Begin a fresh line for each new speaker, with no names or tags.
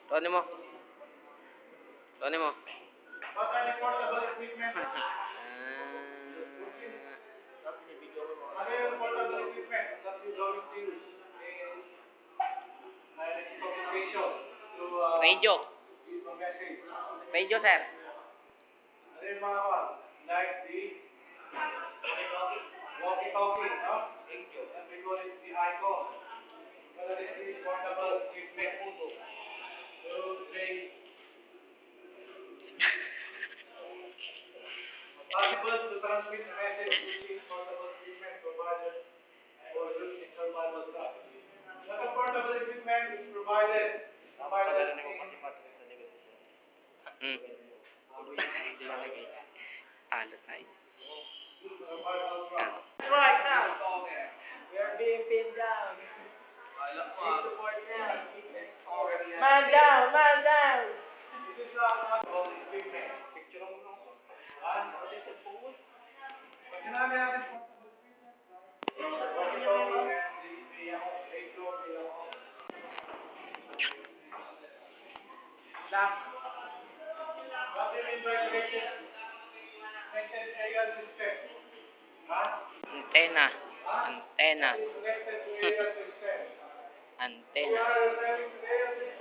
Tony mo. Tony mo.
What are the portable equipment? Ano yung portable equipment that you're going to use in communication to
Radio.
give a message?
Radio, sir.
Ano yung mga one? Like the walkie-talkie, no? And we call it the icon. What are the portable equipment? To say possible to transmit a message using portable equipment provided or used in survival stuff. But the portable equipment is provided by the
Talo tayo.
right now. We are being pinned down. Need support now. Man down, man down. This is not portable equipment. Picture mo lang. Pag sinabi natin portable equipment, walkie-talkie and the radio, what do you mean by connected aerial system? Huh?
Antena. Antena.
Connected to aerial system.
Antena.
We are referring to aerial system.